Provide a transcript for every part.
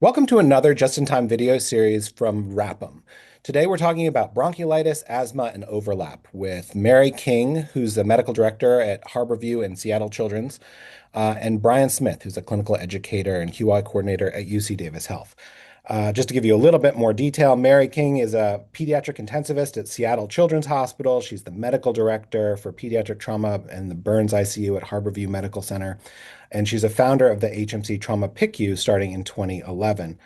Welcome to another just-in-time video series from RAPM. Today we're talking about bronchiolitis, asthma, and overlap with Mary King, who's the medical director at Harborview and Seattle Children's, and Brian Smith, who's a clinical educator and QI coordinator at UC Davis Health. Just to give you a little bit more detail, Mary King is a pediatric intensivist at Seattle Children's Hospital. She's the medical director for pediatric trauma and the burns ICU at Harborview Medical Center. And she's a founder of the HMC Trauma PICU starting in 2011.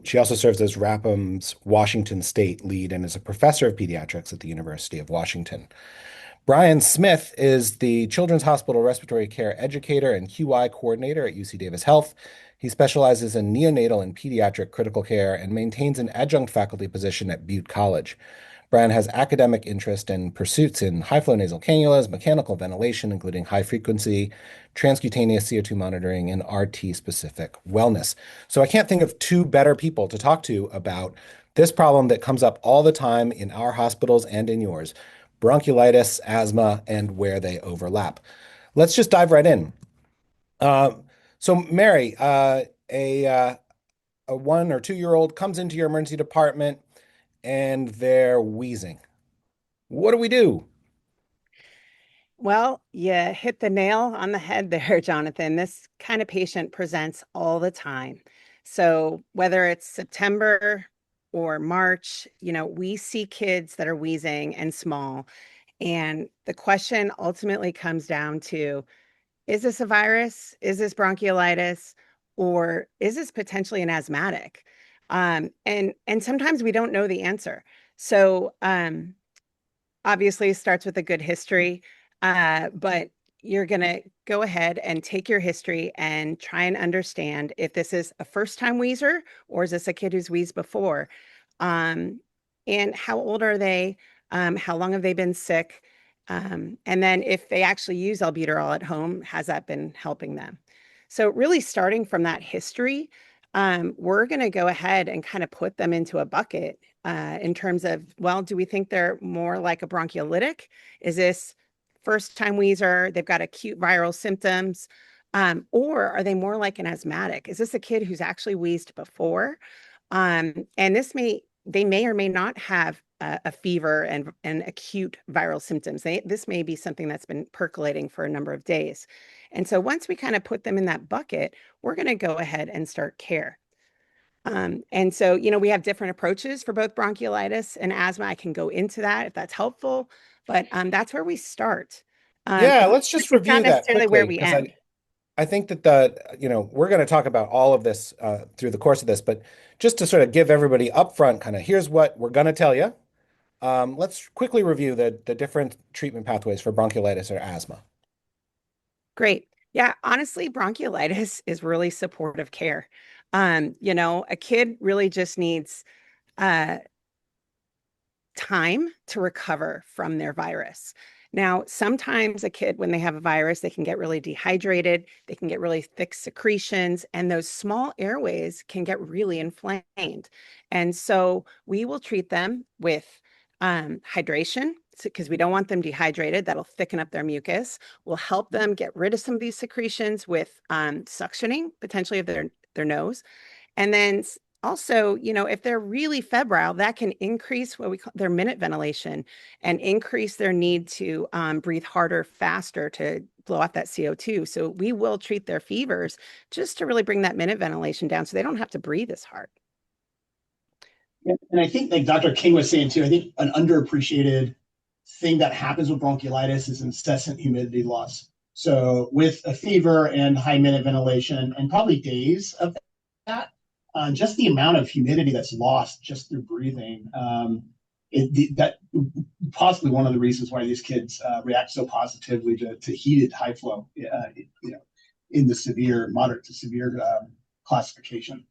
She also serves as RAPM's Washington State lead and is a professor of pediatrics at the University of Washington. Brian Smith is the Children's Hospital Respiratory Care Educator and QI Coordinator at UC Davis Health. He specializes in neonatal and pediatric critical care and maintains an adjunct faculty position at Butte College. Brian has academic interest and pursuits in high-flow nasal cannulas, mechanical ventilation, including high-frequency, transcutaneous CO2 monitoring, and RT-specific wellness. So I can't think of two better people to talk to about this problem that comes up all the time in our hospitals and in yours: bronchiolitis, asthma, and where they overlap. Let's just dive right in. So Mary, a 1 or 2 year old comes into your emergency department and they're wheezing. What do we do? Well, you hit the nail on the head there, Jonathan. This kind of patient presents all the time. So whether it's September or March, we see kids that are wheezing and small. And the question ultimately comes down to, is this a virus? Is this bronchiolitis? Or is this potentially an asthmatic? And sometimes we don't know the answer. So obviously it starts with a good history. But you're going to go ahead and take your history and try and understand if this is a first-time wheezer or is this a kid who's wheezed before? And how old are they? How long have they been sick? And then if they actually use albuterol at home, has that been helping them? So really starting from that history, we're going to go ahead and kind of put them into a bucket in terms of, well, do we think they're more like a bronchiolitic? Is this first-time wheezer, they've got acute viral symptoms, or are they more like an asthmatic? Is this a kid who's actually wheezed before? And they may or may not have a fever and acute viral symptoms. This may be something that's been percolating for a number of days. And so once we kind of put them in that bucket, we're going to go ahead and start care. And so, we have different approaches for both bronchiolitis and asthma. I can go into that if that's helpful, but that's where we start. Yeah, let's just It's not review that necessarily where quickly we because end. I think that we're going to talk about all of this through the course of this, but just to sort of give everybody upfront kind of here's what we're going to tell you. Let's quickly review the different treatment pathways for bronchiolitis or asthma. Great. Yeah, honestly, bronchiolitis is really supportive care. A kid really just needs uh, time to recover from their virus. Now, sometimes a kid, when they have a virus, they can get really dehydrated, they can get really thick secretions, and those small airways can get really inflamed. And so we will treat them with hydration because we don't want them dehydrated. That'll thicken up their mucus. We'll help them get rid of some of these secretions with suctioning, potentially of their nose. And then also, if they're really febrile, that can increase what we call their minute ventilation and increase their need to breathe harder, faster to blow out that CO2. So we will treat their fevers just to really bring that minute ventilation down so they don't have to breathe as hard. Yeah, and I think, like Dr. King was saying too, I think an underappreciated thing that happens with bronchiolitis is incessant humidity loss. So with a fever and high minute ventilation and probably days of that, just the amount of humidity that's lost just through breathing, that possibly one of the reasons why these kids react so positively to heated high flow, in the moderate to severe classification.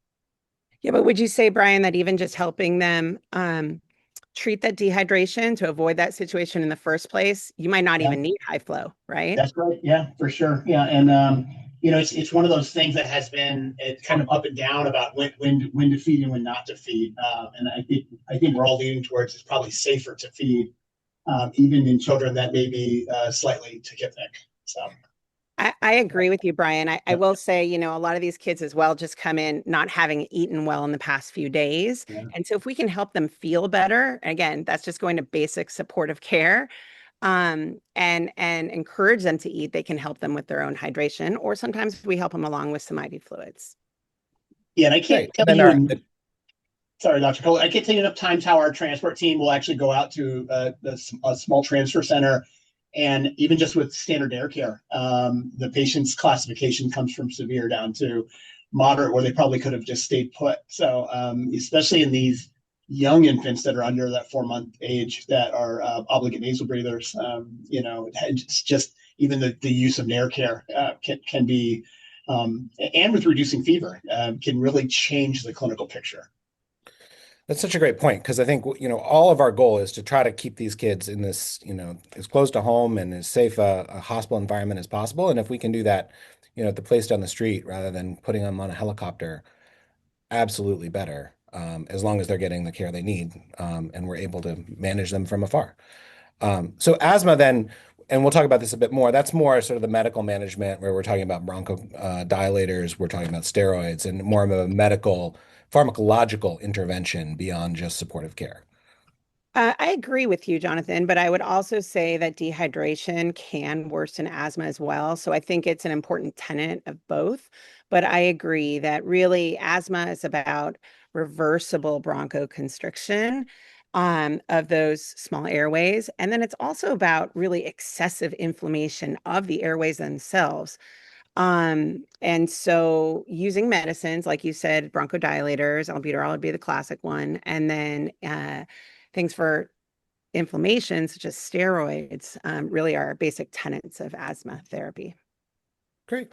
Yeah, but would you say, Brian, that even just helping them treat that dehydration to avoid that situation in the first place, you might not even need high flow, right? That's right. Yeah, for sure. Yeah, and it's one of those things that has been kind of up and down about when to feed and when not to feed. And I think we're all leaning towards it's probably safer to feed, even in children that may be slightly tachypnic. So. I agree with you, Brian. I will say, a lot of these kids as well just come in not having eaten well in the past few days. Yeah. And so if we can help them feel better, again, that's just going to basic supportive care, and encourage them to eat, they can help them with their own hydration, or sometimes we help them along with some IV fluids. Yeah, and I can't Great. tell And then you sorry, Dr. Cole, I can't tell you enough times how our transport team will actually go out to a small transfer center. And even just with standard air care, the patient's classification comes from severe down to moderate, where they probably could have just stayed put. So, especially in these young infants that are under that 4 month age that are obligate nasal breathers, it's just even the use of air care can be, and with reducing fever, can really change the clinical picture. that's such a great point because I think, all of our goal is to try to keep these kids in this, as close to home and as safe a hospital environment as possible. And if we can do that, at the place down the street rather than putting them on a helicopter, absolutely better, as long as they're getting the care they need, and we're able to manage them from afar. So asthma then, and we'll talk about this a bit more, that's more sort of the medical management where we're talking about bronchodilators, we're talking about steroids, and more of a medical pharmacological intervention beyond just supportive care. I agree with you, Jonathan, but I would also say that dehydration can worsen asthma as well. So I think it's an important tenet of both. But I agree that really asthma is about reversible bronchoconstriction, of those small airways. And then it's also about really excessive inflammation of the airways themselves. And so using medicines, like you said, bronchodilators, albuterol would be the classic one, and then things for inflammation, such as steroids, really are basic tenets of asthma therapy. Great.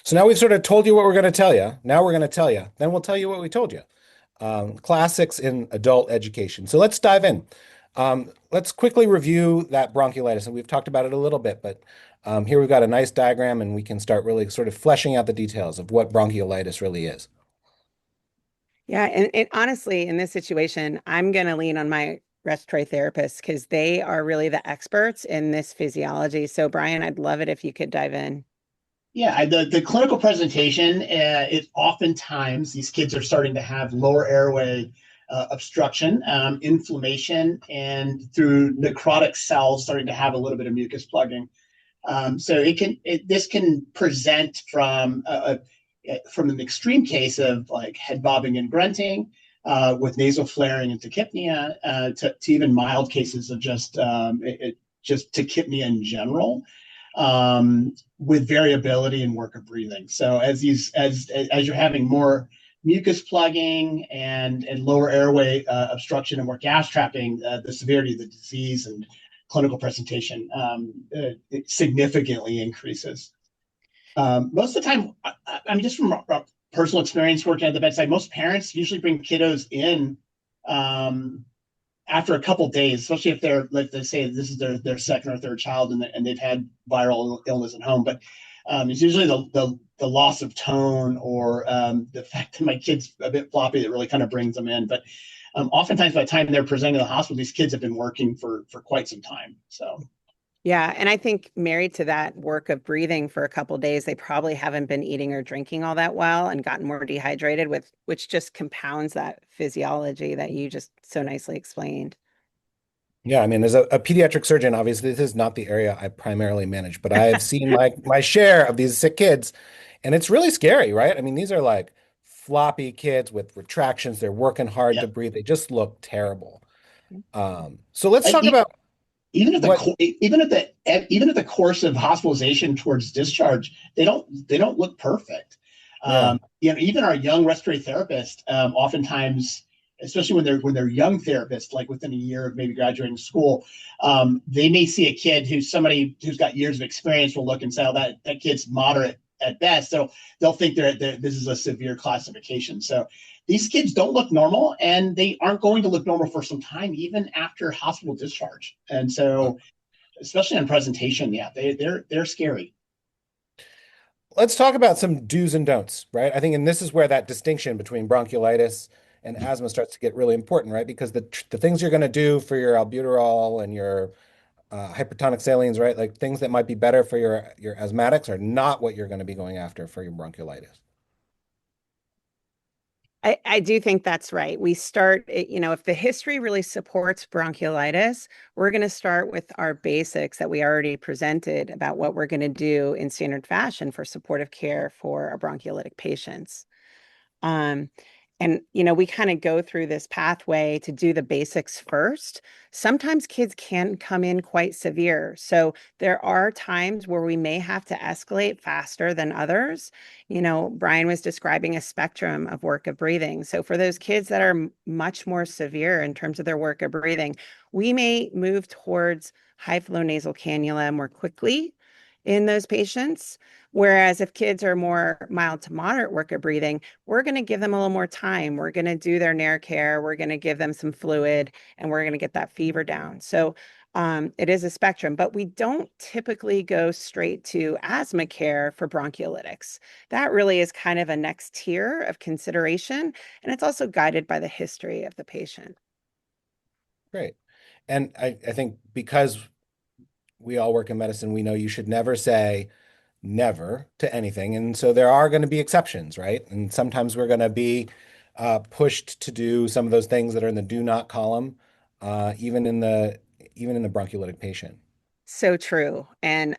So now we've sort of told you what we're going to tell you. Now we're going to tell you. Then we'll tell you what we told you. Classics in adult education. So let's dive in. Let's quickly review that bronchiolitis. And we've talked about it a little bit, but here we've got a nice diagram and we can start really sort of fleshing out the details of what bronchiolitis really is. Yeah, and honestly, in this situation, I'm going to lean on my respiratory therapists because they are really the experts in this physiology. So, Brian, I'd love it if you could dive in. Yeah, the clinical presentation is oftentimes these kids are starting to have lower airway obstruction, inflammation, and through necrotic cells starting to have a little bit of mucus plugging. So this can present from an extreme case of like head bobbing and grunting, with nasal flaring and tachypnea, to even mild cases of just tachypnea in general, with variability in work of breathing. So as you're having more mucus plugging and lower airway obstruction and more gas trapping, the severity of the disease and clinical presentation it significantly increases. Most of the time, I mean, just from personal experience working at the bedside, most parents usually bring kiddos in after a couple days, especially if they're, like they say, this is their second or third child and they've had viral illness at home. But it's usually the loss of tone or the fact that my kid's a bit floppy that really kind of brings them in. But oftentimes by the time they're presenting to the hospital, these kids have been working for quite some time. So. Yeah, and I think married to that work of breathing for a couple days, they probably haven't been eating or drinking all that well and gotten more dehydrated, which just compounds that physiology that you just so nicely explained. Yeah, I mean, as a pediatric surgeon, obviously this is not the area I primarily manage, but I've seen my share of these sick kids, and it's really scary, right? I mean, these are like floppy kids with retractions. They're working hard Yeah. to breathe. They just look terrible. So let's I, talk about even at what, the course of hospitalization towards discharge, they don't look perfect. yeah. Even our young respiratory therapists, oftentimes, especially when they're young therapists, like within a year of maybe graduating school, they may see a kid somebody who's got years of experience will look and say, "Oh, that kid's moderate at best." So they'll think this is a severe classification. So these kids don't look normal, and they aren't going to look normal for some time, even after hospital discharge. And so, especially on presentation, yeah, they're scary. Let's talk about some do's and don'ts, right? I think, and this is where that distinction between bronchiolitis and asthma starts to get really important, right? Because the things you're going to do for your albuterol and your hypertonic salines, right? Like things that might be better for your asthmatics are not what you're going to be going after for your bronchiolitis. I do think that's right. We start, if the history really supports bronchiolitis, we're going to start with our basics that we already presented about what we're going to do in standard fashion for supportive care for our bronchiolitic patients. Um, we kind of go through this pathway to do the basics first. Sometimes kids can come in quite severe. So there are times where we may have to escalate faster than others. Brian was describing a spectrum of work of breathing. So for those kids that are much more severe in terms of their work of breathing, we may move towards high flow nasal cannula more quickly in those patients. Whereas if kids are more mild to moderate work of breathing, we're going to give them a little more time. We're going to do their NAIR care. We're going to give them some fluid and we're going to get that fever down. So it is a spectrum, but we don't typically go straight to asthma care for bronchiolitics. That really is kind of a next tier of consideration. And it's also guided by the history of the patient. Great. And I think because we all work in medicine, we know you should never say never to anything. And so there are going to be exceptions, right? And sometimes we're going to be pushed to do some of those things that are in the do not column, even in the bronchiolitic patient. So true. And,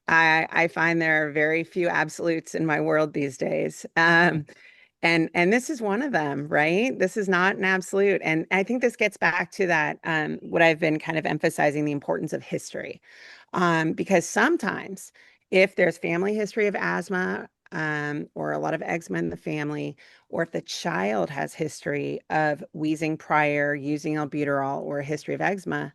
I find there are very few absolutes in my world these days. And this is one of them, right? This is not an absolute. And I think this gets back to that, what I've been kind of emphasizing the importance of history. Because sometimes if there's family history of asthma, or a lot of eczema in the family, or if the child has history of wheezing prior, using albuterol, or a history of eczema,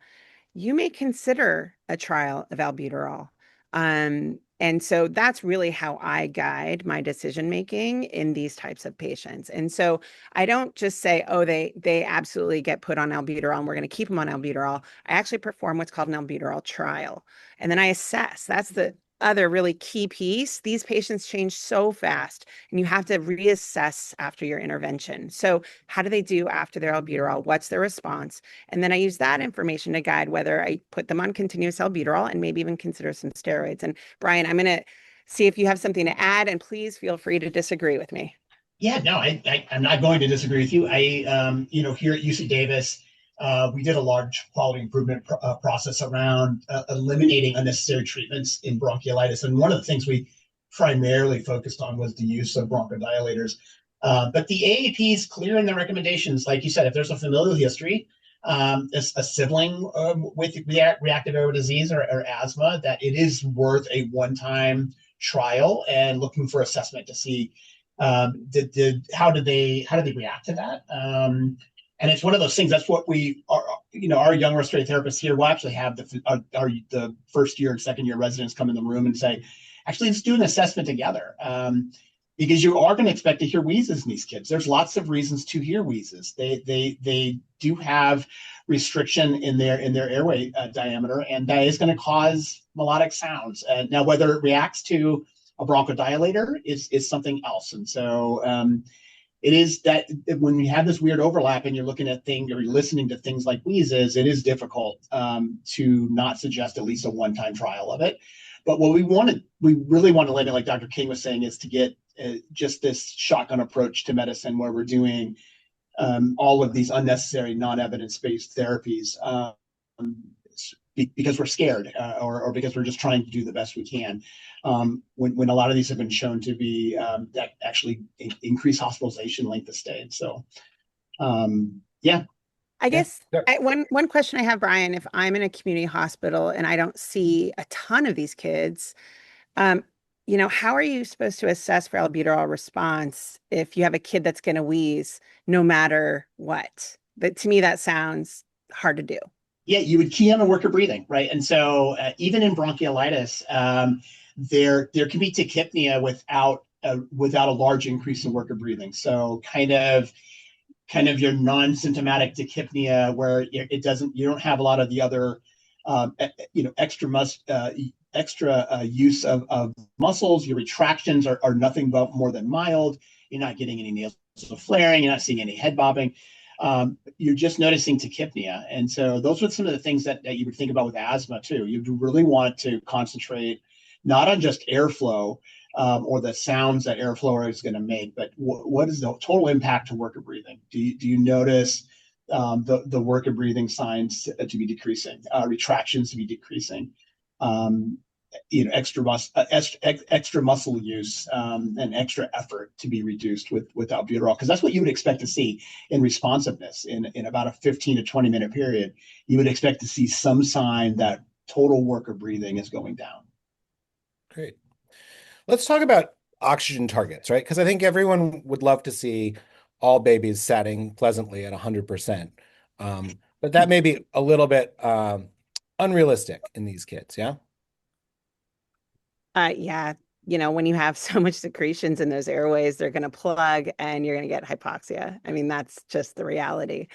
you may consider a trial of albuterol. And so that's really how I guide my decision making in these types of patients. And so I don't just say, oh, they absolutely get put on albuterol and we're going to keep them on albuterol. I actually perform what's called an albuterol trial. And then I assess. That's the other really key piece. These patients change so fast and you have to reassess after your intervention. So how do they do after their albuterol? What's their response? And then I use that information to guide whether I put them on continuous albuterol and maybe even consider some steroids. And Brian, I'm going to see if you have something to add, and please feel free to disagree with me. Yeah, no, I'm not going to disagree with you. Here at UC Davis, we did a large quality improvement process around eliminating unnecessary treatments in bronchiolitis. And one of the things we primarily focused on was the use of bronchodilators. But the AAP is clear in the recommendations. Like you said, if there's a familial history, a sibling with reactive airway disease or asthma, that it is worth a one-time trial and looking for assessment to see how did they react to that. And it's one of those things. That's what we are. Our young respiratory therapists here will actually have the first year and second year residents come in the room and say, actually, let's do an assessment together. Because you are going to expect to hear wheezes in these kids. There's lots of reasons to hear wheezes. They do have restriction in their airway diameter, and that is going to cause melodic sounds. Now, whether it reacts to a bronchodilator is something else. And so it is that when you have this weird overlap and you're looking at things or you're listening to things like wheezes, it is difficult to not suggest at least a one-time trial of it. But what we really want to land it, like Dr. King was saying, is to get just this shotgun approach to medicine where we're doing all of these unnecessary non-evidence-based therapies because we're scared or because we're just trying to do the best we can. When a lot of these have been shown to be that actually increase hospitalization length of stay. So, yeah. I Yeah. guess one question I have, Brian, if I'm in a community hospital and I don't see a ton of these kids, um, how are you supposed to assess for albuterol response if you have a kid that's going to wheeze no matter what? But to me, that sounds hard to do. Yeah, you would key on the worker breathing, right? And so even in bronchiolitis, there can be tachypnea without a large increase in worker breathing. So kind of your non-symptomatic tachypnea where you don't have a lot of the other extra use of muscles. Your retractions are nothing but more than mild. You're not getting any nasal flaring. You're not seeing any head bobbing. you're just noticing tachypnea. And so those are some of the things that you would think about with asthma too. You really want to concentrate not on just airflow or the sounds that airflow is going to make, but what is the total impact to work of breathing? Do you notice the work of breathing signs to be decreasing, retractions to be decreasing? Extra muscle use and extra effort to be reduced with albuterol, because that's what you would expect to see in responsiveness in about a 15 to 20-minute period. You would expect to see some sign that total work of breathing is going down. Great. Let's talk about oxygen targets, right? Because I think everyone would love to see all babies satting pleasantly at 100%. But that may be a little bit unrealistic in these kids, yeah? Yeah, when you have so much secretions in those airways, they're going to plug and you're going to get hypoxia. I mean, that's just the reality.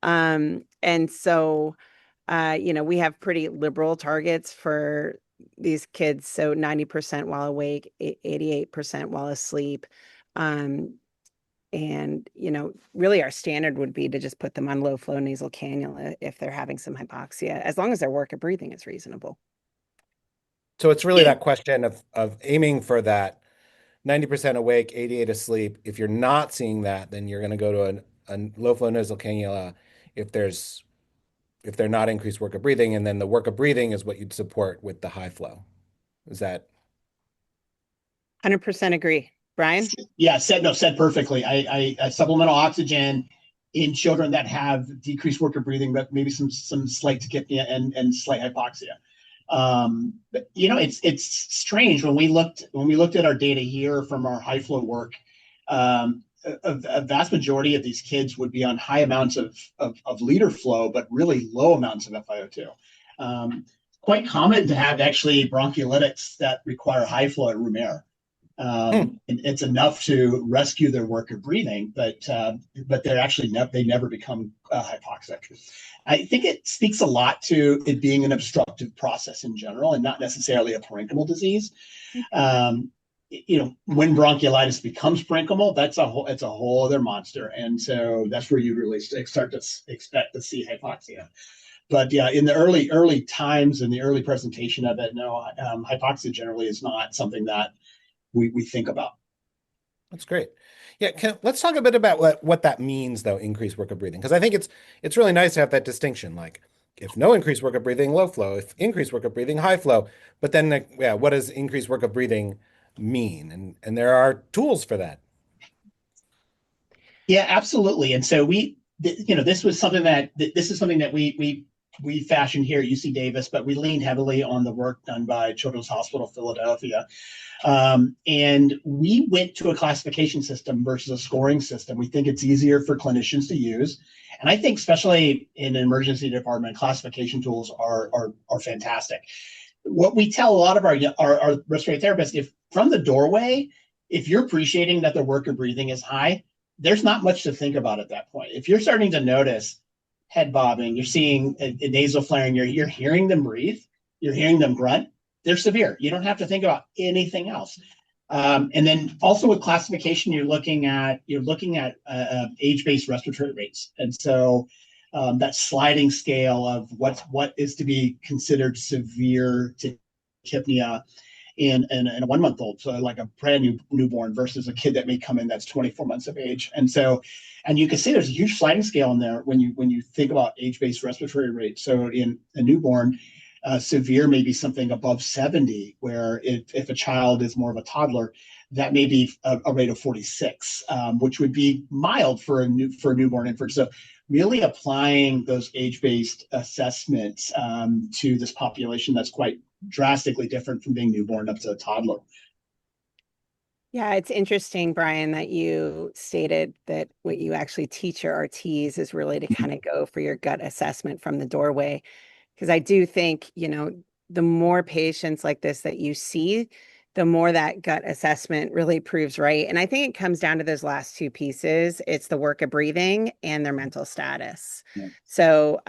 And so, we have pretty liberal targets for these kids. So 90% while awake, 88% while asleep. Um, and, really our standard would be to just put them on low flow nasal cannula if they're having some hypoxia, as long as their work of breathing is reasonable. So it's really Yeah, that question of aiming for that 90% awake, 88 asleep. If you're not seeing that, then you're going to go to a low flow nasal cannula if they're not increased work of breathing, and then the work of breathing is what you'd support with the high flow. Is that 100% agree. Brian? yeah, said perfectly. I supplemental oxygen in children that have decreased work of breathing, but maybe some slight tachypnea and slight hypoxia. But it's strange when we looked at our data here from our high flow work. A vast majority of these kids would be on high amounts of liter flow, but really low amounts of FiO2. Quite common to have actually broncholytics that require high flow at room air. hmm. And it's enough to rescue their work of breathing, but they're actually they never become hypoxic. I think it speaks a lot to it being an obstructive process in general, and not necessarily a parenchymal disease. When bronchiolitis becomes parenchymal, it's a whole other monster, and so that's where you really start to expect to see hypoxia. But yeah, in the early times and the early presentation of it, no, hypoxia generally is not something that we think about. That's great. Yeah, let's talk a bit about what that means, though, increased work of breathing, because I think it's really nice to have that distinction. Like, if no increased work of breathing, low flow. If increased work of breathing, high flow. But then, like, yeah, what does increased work of breathing mean? And there are tools for that. Yeah, absolutely. And so this is something that we fashioned here at UC Davis, but we leaned heavily on the work done by Children's Hospital Philadelphia. And we went to a classification system versus a scoring system. We think it's easier for clinicians to use. And I think especially in an emergency department, classification tools are fantastic. What we tell a lot of our respiratory therapists, if from the doorway, if you're appreciating that their work of breathing is high, there's not much to think about at that point. If you're starting to notice head bobbing, you're seeing a nasal flaring, you're hearing them breathe, you're hearing them grunt, they're severe. You don't have to think about anything else. And then also with classification, you're looking at age-based respiratory rates, and so that sliding scale of what is to be considered severe tachypnea in a 1 month old, so like a brand new newborn versus a kid that may come in that's 24 months of age. And you can see there's a huge sliding scale in there when you think about age-based respiratory rate. So in a newborn, severe may be something above 70, where if a child is more of a toddler, that may be a rate of 46, which would be mild for a newborn infant. So really applying those age-based assessments to this population that's quite drastically different from being newborn up to a toddler. Yeah, it's interesting, Brian, that you stated that what you actually teach your RTs is really to kind of go for your gut assessment from the doorway. Because I do think, the more patients like this that you see, the more that gut assessment really proves right. And I think it comes down to those last two pieces. It's the work of breathing and their mental status. Yeah. So,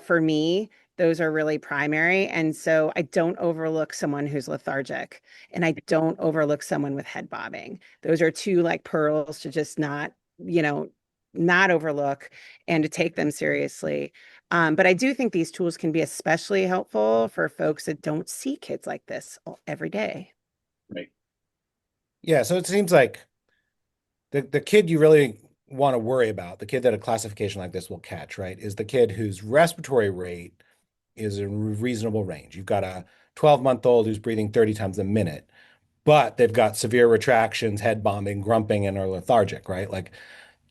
for me, those are really primary. And so I don't overlook someone who's lethargic, and I don't overlook someone with head bobbing. Those are two like pearls to just not, not overlook and to take them seriously. But I do think these tools can be especially helpful for folks that don't see kids like this every day. Right. Yeah, so it seems like the kid you really want to worry about, the kid that a classification like this will catch, right, is the kid whose respiratory rate is in reasonable range. You've got a 12-month-old who's breathing 30 times a minute, but they've got severe retractions, head bombing, grumping, and are lethargic, right? Like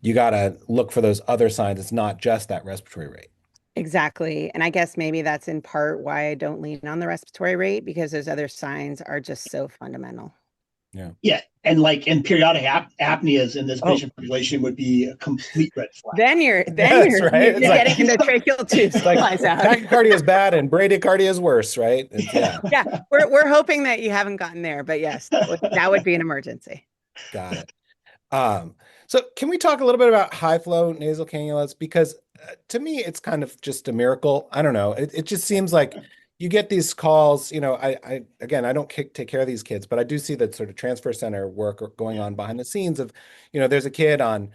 you got to look for those other signs. It's not just that respiratory rate. Exactly. And I guess maybe that's in part why I don't lean on the respiratory rate because those other signs are just so fundamental. Yeah. Yeah. And periodic apneas in this Oh, patient population would be a complete red flag. that's right. You're It's like getting into tracheal tube it's like supplies out. tachycardia is bad and bradycardia is worse, right? Yeah, Yeah, we're hoping that you haven't gotten there, but yes, that would be an emergency. got it. Um, so can we talk a little bit about high flow nasal cannulas? Because to me, it's kind of just a miracle. I don't know. It just seems like you get these calls, again, I don't take care of these kids, but I do see that sort of transfer center work going on behind the scenes of, there's a kid on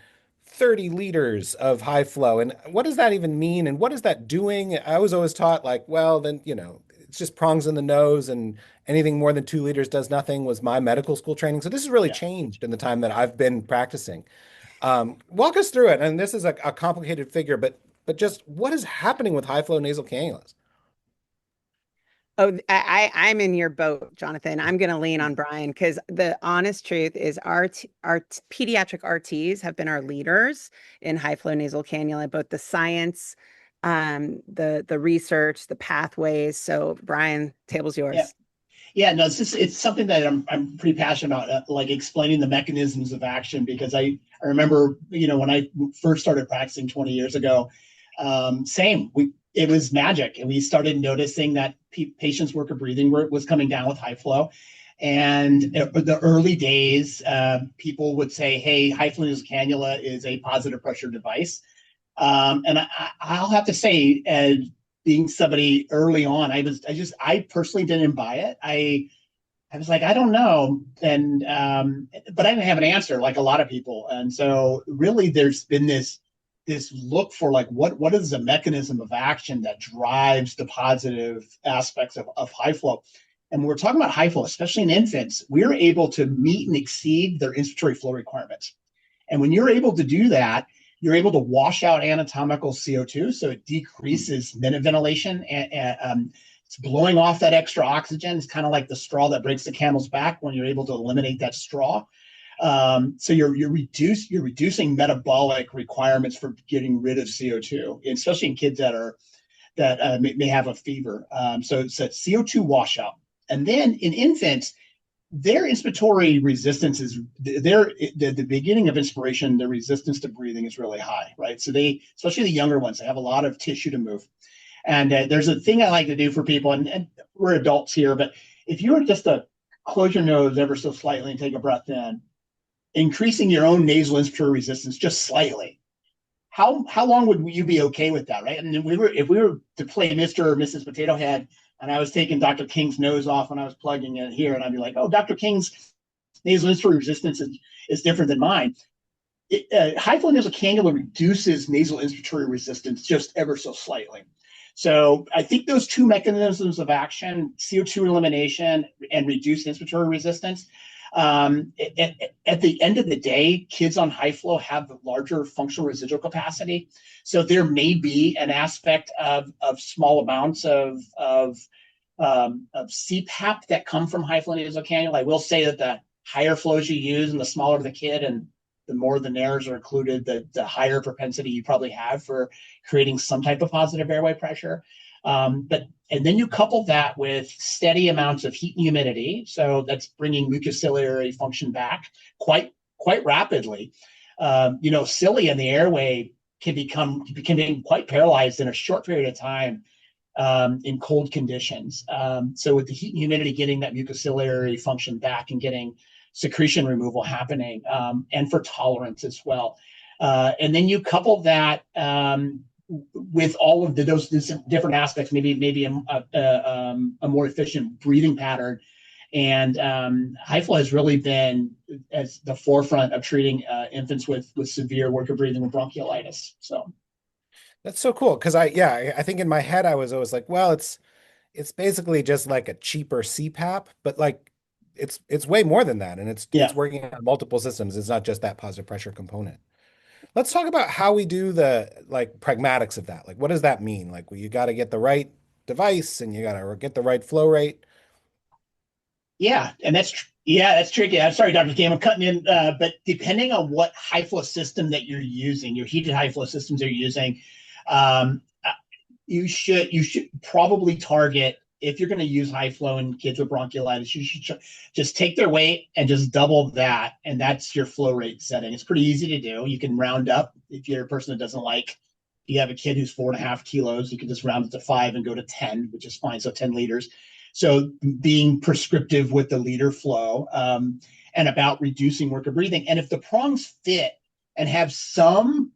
30 liters of high flow. And what does that even mean? And what is that doing? I was always taught like, well, then, it's just prongs in the nose and anything more than 2 liters does nothing was my medical school training. So this has really Yeah. changed in the time that I've been practicing. Walk us through it. And this is a complicated figure, but just what is happening with high flow nasal cannulas? Oh, I'm in your boat, Jonathan. I'm going to lean on Brian because the honest truth is our pediatric RTs have been our leaders in high flow nasal cannula, both the science, the research, the pathways. So Brian, table's Yeah. yours. Yeah, no, it's something that I'm pretty passionate about, like explaining the mechanisms of action, because I remember, when I first started practicing 20 years ago, it was magic. And we started noticing that patients' work of breathing was coming down with high flow. And the early days, people would say, hey, high flow nasal cannula is a positive pressure device. And I'll have to say, being somebody early on, I personally didn't buy it. I was like, I don't know. And, but I didn't have an answer like a lot of people. And so really there's been this look for like, what is the mechanism of action that drives the positive aspects of high flow? And when we're talking about high flow, especially in infants, we're able to meet and exceed their inspiratory flow requirements. And when you're able to do that, you're able to wash out anatomical CO2, so it decreases minute ventilation. And it's blowing off that extra oxygen. It's kind of like the straw that breaks the camel's back when you're able to eliminate that straw. So you're reducing metabolic requirements for getting rid of CO2, especially in kids that may have a fever. So it's a CO2 washout. And then in infants, their inspiratory resistance is the beginning of inspiration. The resistance to breathing is really high, right? So especially the younger ones, they have a lot of tissue to move. And there's a thing I like to do for people, and we're adults here, but if you were just to close your nose ever so slightly and take a breath in, increasing your own nasal inspiratory resistance just slightly, how long would you be okay with that, right? And if we were to play Mr. or Mrs. Potato Head, and I was taking Dr. King's nose off when I was plugging it here, and I'd be like, oh, Dr. King's nasal inspiratory resistance is different than mine. High flow nasal cannula reduces nasal inspiratory resistance just ever so slightly. So I think those two mechanisms of action, CO2 elimination and reduced inspiratory resistance, at the end of the day, kids on high flow have larger functional residual capacity. So there may be an aspect of small amounts of CPAP that come from high flow nasal cannula. I will say that the higher flows you use and the smaller the kid and the more the nares are included, the higher propensity you probably have for creating some type of positive airway pressure. And then you couple that with steady amounts of heat and humidity. So that's bringing mucociliary function back quite rapidly. Cilia in the airway can become quite paralyzed in a short period of time in cold conditions. So with the heat and humidity getting that mucociliary function back and getting secretion removal happening, and for tolerance as well. And then you couple that with all of those different aspects, maybe a more efficient breathing pattern. And high flow has really been as the forefront of treating infants with severe work of breathing with bronchiolitis. So That's so cool because I think in my head I was always like, well, it's basically just like a cheaper CPAP, but like it's way more than that, and it's yeah, working on multiple systems. It's not just that positive pressure component. Let's talk about how we do the like pragmatics of that. Like, what does that mean? Like, well, you got to get the right device and you got to get the right flow rate. yeah, and that's tricky. I'm sorry, Dr. Kim, I'm cutting in, but depending on what high flow system that you're using, your heated high flow systems you're using, um, you should probably target, if you're going to use high flow in kids with bronchiolitis, you should just take their weight and just double that, and that's your flow rate setting. It's pretty easy to do. You can round up if you're a person that doesn't like. You have a kid who's 4.5 kilos, you can just round it to 5 and go to 10, which is fine. So 10 liters. So being prescriptive with the liter flow, and about reducing work of breathing. And if the prongs fit and have some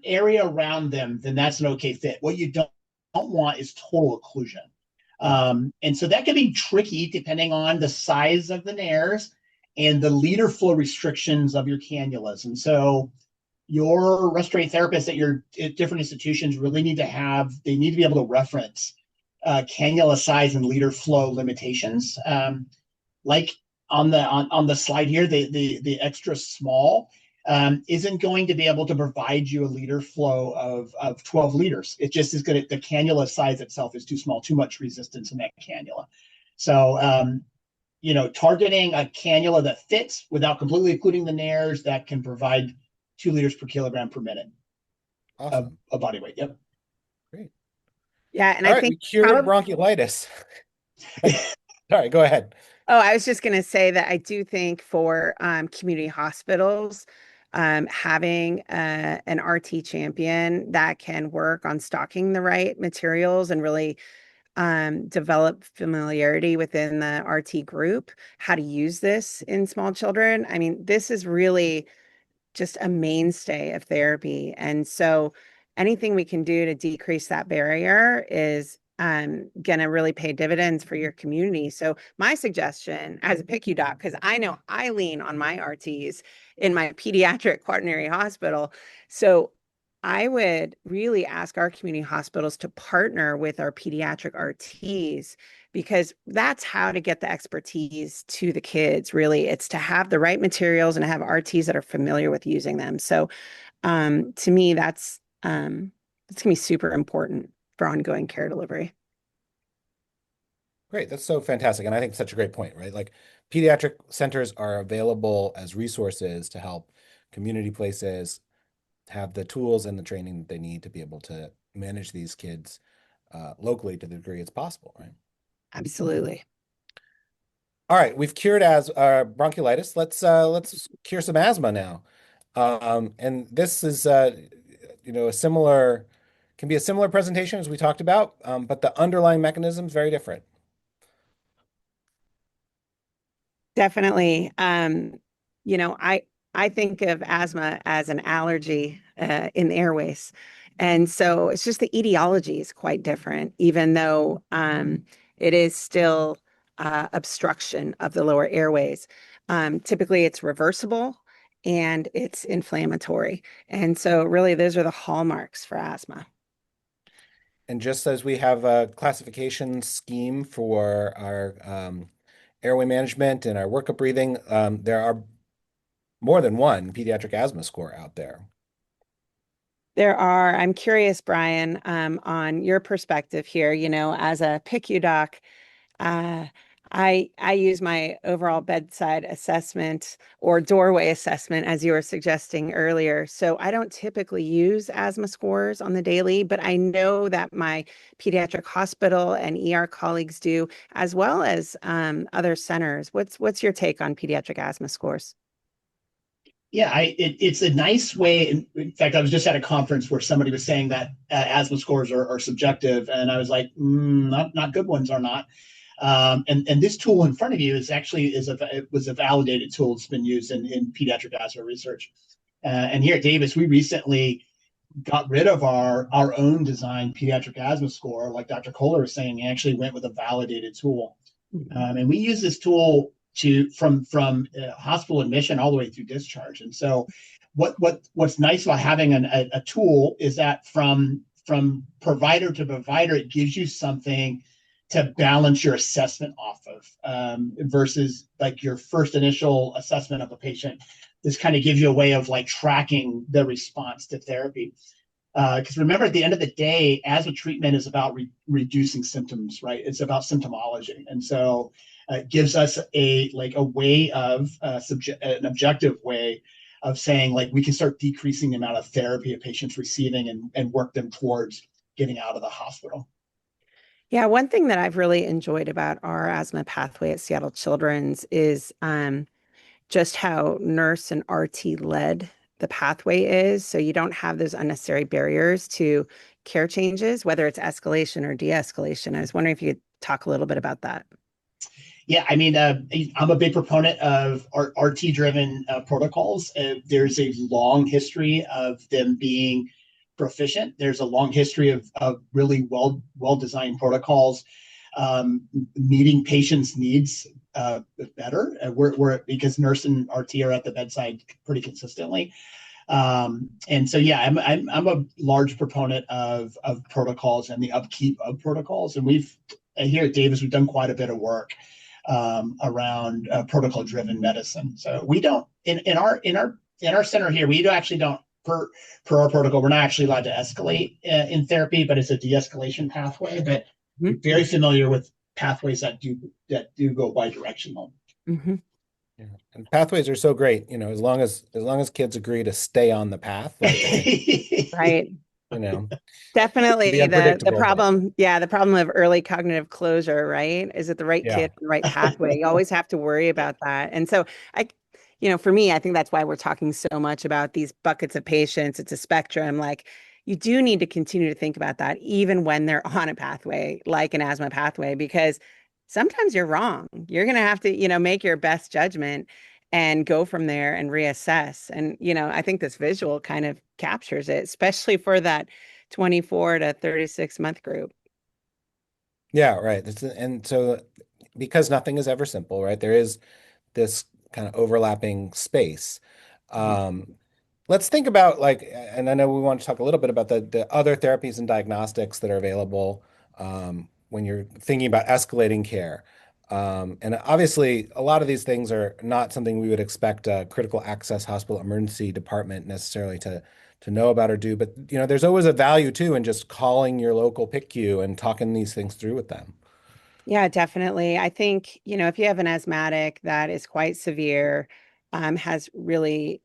area around them, then that's an okay fit. What you don't want is total occlusion. And so that can be tricky depending on the size of the nares and the liter flow restrictions of your cannulas. And so your respiratory therapists at different institutions really need they need to be able to reference cannula size and liter flow limitations. Like on the slide here, the extra small isn't going to be able to provide you a liter flow of 12 liters. It just is going to, the cannula size itself is too small, too much resistance in that cannula. So, targeting a cannula that fits without completely including the nares that can provide 2 liters per kilogram per minute Awesome. of body weight. Yep. Great. Yeah, and All I right, think we cured probably, bronchiolitis. Sorry, go ahead. oh, I was just going to say that I do think for community hospitals, having an RT champion that can work on stocking the right materials and really develop familiarity within the RT group, how to use this in small children. I mean, this is really just a mainstay of therapy. And so anything we can do to decrease that barrier is going to really pay dividends for your community. So my suggestion as a PICU doc, because I know I lean on my RTs in my pediatric quaternary hospital. So I would really ask our community hospitals to partner with our pediatric RTs because that's how to get the expertise to the kids. Really, it's to have the right materials and have RTs that are familiar with using them. So, to me, that's gonna be super important for ongoing care delivery. Great. That's so fantastic. And I think such a great point, right? Like pediatric centers are available as resources to help community places have the tools and the training that they need to be able to manage these kids locally to the degree it's possible, right? Absolutely. All right, we've cured as bronchiolitis. Let's cure some asthma now. And this is a similar can be a similar presentation as we talked about, but the underlying mechanism is very different. Definitely. I think of asthma as an allergy in the airways. And so it's just the etiology is quite different, even though it is still obstruction of the lower airways. Typically, it's reversible and it's inflammatory. And so, really, those are the hallmarks for asthma. And just as we have a classification scheme for our airway management and our workup breathing, there are more than one pediatric asthma score out there. I'm curious, Brian, on your perspective here, as a PICU doc, uh, I use my overall bedside assessment or doorway assessment, as you were suggesting earlier. So I don't typically use asthma scores on the daily, but I know that my pediatric hospital and ER colleagues do, as well as other centers. What's your take on pediatric asthma scores? Yeah, it's a nice way. In fact, I was just at a conference where somebody was saying that asthma scores are subjective, and I was like, not good ones are not. And this tool in front of you it was a validated tool. It's been used in pediatric asthma research. And here at Davis, we recently got rid of our own designed pediatric asthma score, like Dr. Kohler was saying, and actually went with a validated tool. And we use this tool to from hospital admission all the way through discharge. And so, what's nice about having a tool is that from provider to provider, it gives you something to balance your assessment off of, versus like your first initial assessment of a patient. This kind of gives you a way of like tracking the response to therapy. Because remember, at the end of the day, asthma treatment is about reducing symptoms, right? It's about symptomology, and so it gives us a way of an objective way of saying like we can start decreasing the amount of therapy a patient's receiving and work them towards getting out of the hospital. Yeah, one thing that I've really enjoyed about our asthma pathway at Seattle Children's is just how nurse and RT led the pathway is. So you don't have those unnecessary barriers to care changes, whether it's escalation or de-escalation. I was wondering if you could talk a little bit about that. Yeah, I mean, I'm a big proponent of RT-driven protocols. There's a long history of them being proficient. There's a long history of really well designed protocols meeting patients' needs better. We're because nurse and RT are at the bedside pretty consistently. And so, yeah, I'm a large proponent of protocols and the upkeep of protocols. And we've here at Davis, we've done quite a bit of work around protocol-driven medicine. So we don't in our center here, we actually don't per our protocol. We're not actually allowed to escalate in therapy, but it's a de-escalation pathway. But we're very familiar with pathways that do go bidirectional. Mm-hmm. Yeah. And pathways are so great, as long as kids agree to stay on the path, like, Right. you know, can be Definitely the unpredictable, but problem, yeah, the problem of early cognitive closure, right? Is it the right yeah. kid, the right pathway? You always have to worry about that. And so I, for me, I think that's why we're talking so much about these buckets of patients. It's a spectrum. Like you do need to continue to think about that even when they're on a pathway, like an asthma pathway, because sometimes you're wrong. You're going to have to, make your best judgment and go from there and reassess. And, I think this visual kind of captures it, especially for that 24 to 36-month group. Yeah, right. And so because nothing is ever simple, right? There is this kind of overlapping space. Um, let's think about and I know we want to talk a little bit about the other therapies and diagnostics that are available when you're thinking about escalating care. And obviously, a lot of these things are not something we would expect a critical access hospital emergency department necessarily to know about or do. But there's always a value too in just calling your local PICU and talking these things through with them. Yeah, definitely. I think, if you have an asthmatic that is quite severe, has really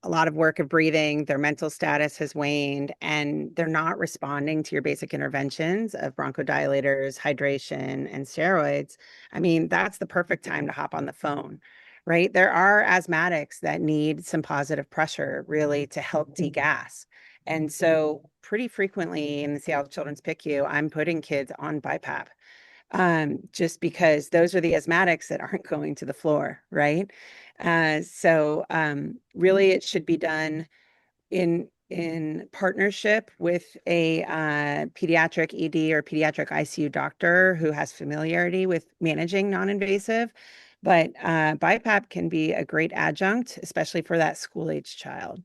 a lot of work of breathing, their mental status has waned, and they're not responding to your basic interventions of bronchodilators, hydration, and steroids. I mean, that's the perfect time to hop on the phone, right? There are asthmatics that need some positive pressure really to help degas. And so, pretty frequently in the Seattle Children's PICU, I'm putting kids on BiPAP just because those are the asthmatics that aren't going to the floor, right? So really, it should be done in partnership with a pediatric ED or pediatric ICU doctor who has familiarity with managing non-invasive. But BiPAP can be a great adjunct, especially for that school-age child.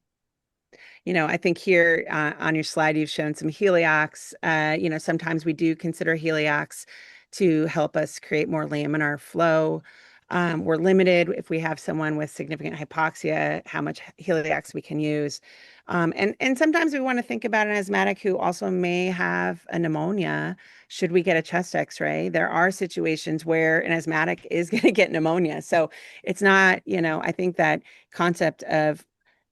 I think here on your slide, you've shown some heliox. Sometimes we do consider heliox to help us create more laminar flow. We're limited if we have someone with significant hypoxia, how much heliox we can use. And sometimes we want to think about an asthmatic who also may have a pneumonia. Should we get a chest x-ray? There are situations where an asthmatic is going to get pneumonia. So it's not, I think that concept of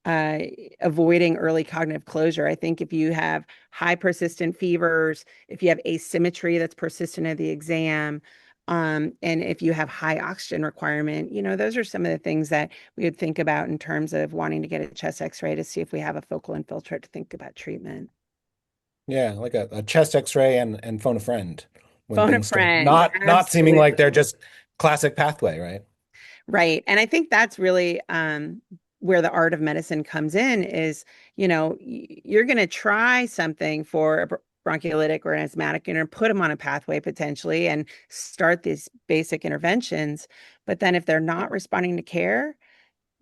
uh, avoiding early cognitive closure. I think if you have high persistent fevers, if you have asymmetry that's persistent at the exam, and if you have high oxygen requirement, those are some of the things that we would think about in terms of wanting to get a chest x-ray to see if we have a focal infiltrate to think about treatment. Yeah, like a chest X-ray and phone a friend when Phone a things start friend. not seeming like they're Absolutely. just classic pathway, right? Right. And I think that's really where the art of medicine comes in is, you're going to try something for bronchiolitic or an asthmatic, put them on a pathway potentially and start these basic interventions. But then if they're not responding to care,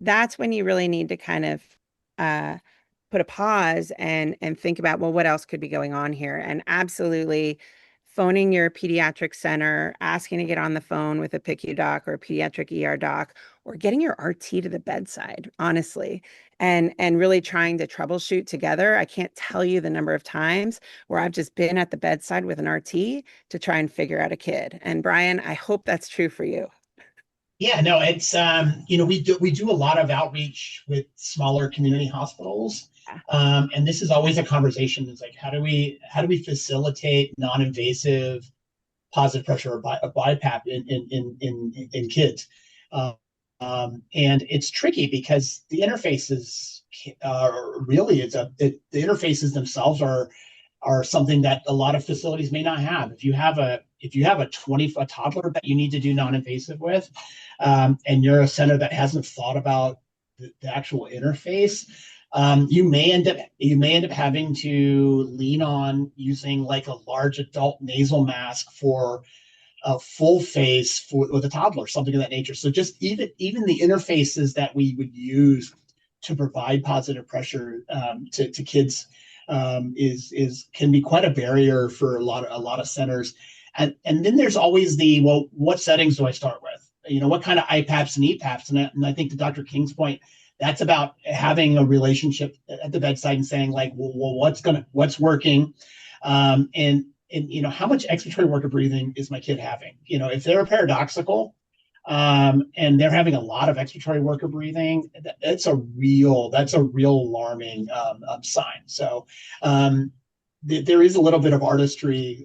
that's when you really need to kind of uh, put a pause and think about, well, what else could be going on here? And absolutely phoning your pediatric center, asking to get on the phone with a PICU doc or a pediatric ER doc, or getting your RT to the bedside, honestly, and really trying to troubleshoot together. I can't tell you the number of times where I've just been at the bedside with an RT to try and figure out a kid. And Brian, I hope that's true for you. Yeah, no, it's we do a lot of outreach with smaller community hospitals, Yeah. and this is always a conversation. It's like how do we facilitate non-invasive positive pressure or BiPAP in kids, um, and it's tricky because the interfaces really the interfaces themselves are something that a lot of facilities may not have. If you have a toddler that you need to do non-invasive with, and you're a center that hasn't thought about the actual interface, you may end up having to lean on using like a large adult nasal mask for a full face with a toddler, something of that nature. So just even the interfaces that we would use to provide positive pressure to kids is can be quite a barrier for a lot of centers. And then there's always well, what settings do I start with? What kind of IPAPs and EPAPs? And I think to Dr. King's point, that's about having a relationship at the bedside and saying like, well, what's working, and how much expiratory work of breathing is my kid having? If they're paradoxical, and they're having a lot of expiratory work of breathing, that's a real alarming sign. So there is a little bit of artistry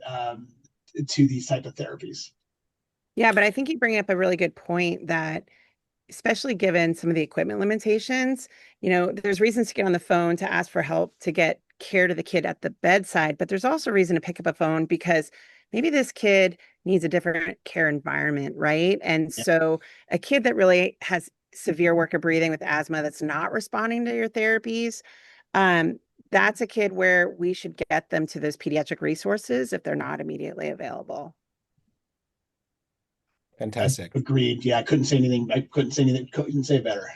to these type of therapies. Yeah, but I think you bring up a really good point that, especially given some of the equipment limitations, there's reasons to get on the phone to ask for help to get care to the kid at the bedside, but there's also reason to pick up a phone because maybe this kid needs a different care environment, right? And Yeah. so a kid that really has severe work of breathing with asthma that's not responding to your therapies, um, that's a kid where we should get them to those pediatric resources if they're not immediately available. Fantastic. Agreed. Yeah, I couldn't say anything. I couldn't say anything. Couldn't say better.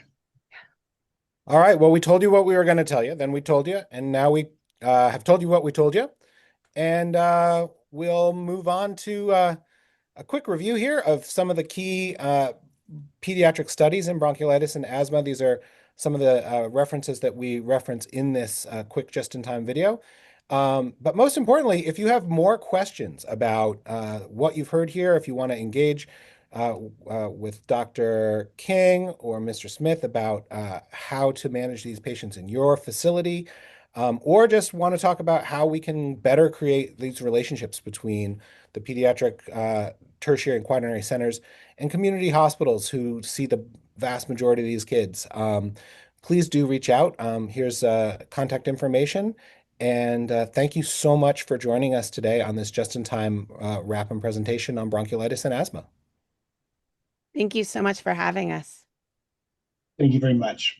All right. Well, we told you what we were going to tell you. Then we told you, and now we have told you what we told you. And we'll move on to a quick review here of some of the key pediatric studies in bronchiolitis and asthma. These are some of the references that we reference in this quick just-in-time video. But most importantly, if you have more questions about what you've heard here, if you want to engage with Dr. King or Mr. Smith about how to manage these patients in your facility, or just want to talk about how we can better create these relationships between the pediatric tertiary and quaternary centers and community hospitals who see the vast majority of these kids, please do reach out. Here's contact information. And thank you so much for joining us today on this just-in-time wrap and presentation on bronchiolitis and asthma. Thank you so much for having us. Thank you very much.